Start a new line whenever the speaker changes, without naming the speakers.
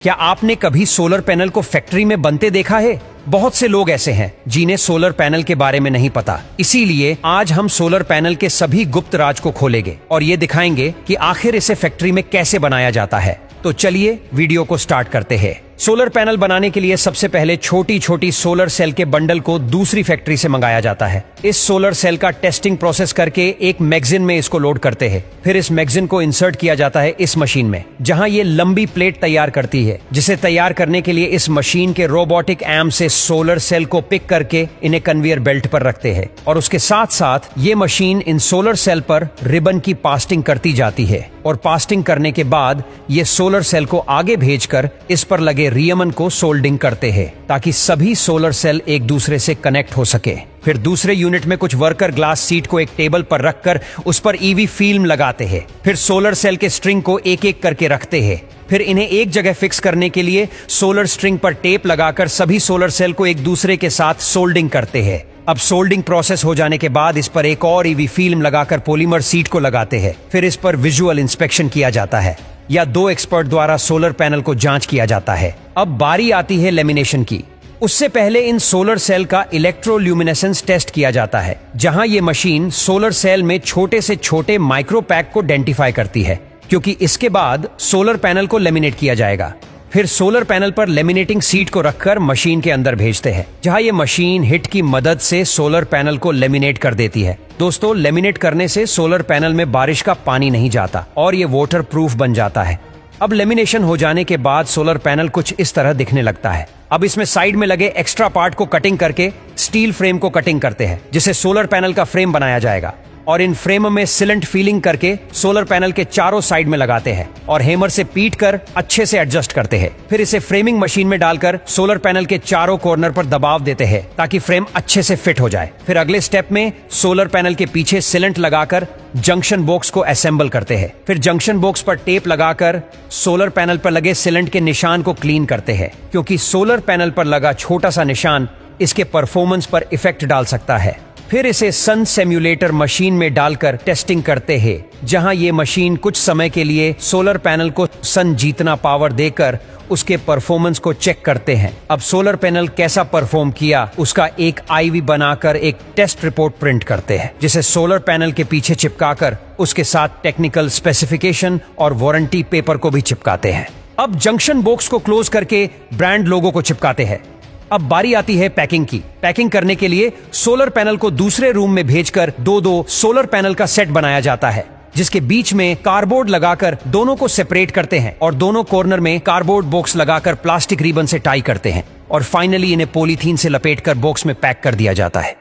क्या आपने कभी सोलर पैनल को फैक्ट्री में बनते देखा है? बहुत से लोग ऐसे हैं जिन्हें सोलर पैनल के बारे में नहीं पता। इसीलिए आज हम सोलर पैनल के सभी गुप्त राज को खोलेंगे और ये दिखाएंगे कि आखिर इसे फैक्ट्री में कैसे बनाया जाता है। तो चलिए वीडियो को स्टार्ट करते हैं। सोलर पैनल बनाने के लिए सबसे पहले छोटी छोटी सोलर सेल के बंडल को दूसरी फैक्ट्री से मंगाया जाता है। इस सोलर सेल का टेस्टिंग प्रोसेस करके एक मैगजीन में इसको लोड करते हैं। फिर इस मैगजीन को इंसर्ट किया जाता है इस मशीन में, जहां ये लंबी प्लेट तैयार करती है, जिसे तैयार करने के लिए इस मशीन के रोबोटिक आर्म से सोलर सेल को पिक करके इन्हें कन्वेयर बेल्ट पर रखते हैं और उसके साथ साथ ये मशीन इन सोलर सेल पर रिबन की पास्टिंग करती जाती है और पास्टिंग करने के बाद ये सोलर सेल को आगे भेजकर इस पर लगे रियमन को सोल्डिंग करते हैं ताकि सभी सोलर सेल एक दूसरे से कनेक्ट हो सके। फिर दूसरे यूनिट में कुछ वर्कर ग्लास सीट को एक टेबल पर रखकर उस पर ईवी फिल्म लगाते हैं। फिर सोलर सेल के स्ट्रिंग को एक एक करके रखते हैं। फिर इन्हें एक जगह फिक्स करने के लिए सोलर स्ट्रिंग पर टेप लगाकर सभी सोलर सेल को एक दूसरे के साथ सोल्डिंग करते हैं। अब सोल्डिंग प्रोसेस हो जाने के बाद इस पर एक और ईवी फिल्म लगाकर पॉलीमर सीट को लगाते हैं। फिर इस पर विजुअल इंस्पेक्शन किया जाता है या दो एक्सपर्ट द्वारा सोलर पैनल को जांच किया जाता है। अब बारी आती है लेमिनेशन की। उससे पहले इन सोलर सेल का इलेक्ट्रोल्यूमिनेसेंस टेस्ट किया जाता है, जहां ये मशीन सोलर सेल में छोटे से छोटे माइक्रो पैक को आइडेंटिफाई करती है, क्योंकि इसके बाद सोलर पैनल को लेमिनेट किया जाएगा। फिर सोलर पैनल पर लेमिनेटिंग सीट को रखकर मशीन के अंदर भेजते हैं, जहां ये मशीन हिट की मदद से सोलर पैनल को लेमिनेट कर देती है। दोस्तों, लेमिनेट करने से सोलर पैनल में बारिश का पानी नहीं जाता और ये वाटर प्रूफ बन जाता है। अब लेमिनेशन हो जाने के बाद सोलर पैनल कुछ इस तरह दिखने लगता है। अब इसमें साइड में लगे एक्स्ट्रा पार्ट को कटिंग करके स्टील फ्रेम को कटिंग करते हैं, जिससे सोलर पैनल का फ्रेम बनाया जाएगा और इन फ्रेम में सिलेंट फीलिंग करके सोलर पैनल के चारों साइड में लगाते हैं और हैमर से पीट कर अच्छे से एडजस्ट करते हैं। फिर इसे फ्रेमिंग मशीन में डालकर सोलर पैनल के चारों कॉर्नर पर दबाव देते हैं ताकि फ्रेम अच्छे से फिट हो जाए। फिर अगले स्टेप में सोलर पैनल के पीछे सिलेंट लगाकर जंक्शन बॉक्स को असेंबल करते हैं। फिर जंक्शन बॉक्स पर टेप लगाकर सोलर पैनल पर लगे सिलेंट के निशान को क्लीन करते हैं, क्योंकि सोलर पैनल पर लगा छोटा सा निशान इसके परफॉर्मेंस पर इफेक्ट डाल सकता है। फिर इसे सन सिम्युलेटर मशीन में डालकर टेस्टिंग करते हैं, जहां ये मशीन कुछ समय के लिए सोलर पैनल को सन जितना पावर देकर उसके परफॉर्मेंस को चेक करते हैं। अब सोलर पैनल कैसा परफॉर्म किया उसका एक आईवी बनाकर एक टेस्ट रिपोर्ट प्रिंट करते हैं, जिसे सोलर पैनल के पीछे चिपकाकर उसके साथ टेक्निकल स्पेसिफिकेशन और वारंटी पेपर को भी चिपकाते हैं। अब जंक्शन बॉक्स को क्लोज करके ब्रांड लोगो को चिपकाते हैं। अब बारी आती है पैकिंग की। पैकिंग करने के लिए सोलर पैनल को दूसरे रूम में भेजकर दो सोलर पैनल का सेट बनाया जाता है, जिसके बीच में कार्डबोर्ड लगाकर दोनों को सेपरेट करते हैं और दोनों कॉर्नर में कार्डबोर्ड बॉक्स लगाकर प्लास्टिक रिबन से टाई करते हैं और फाइनली इन्हें पॉलीथीन से लपेटकर बॉक्स में पैक कर दिया जाता है।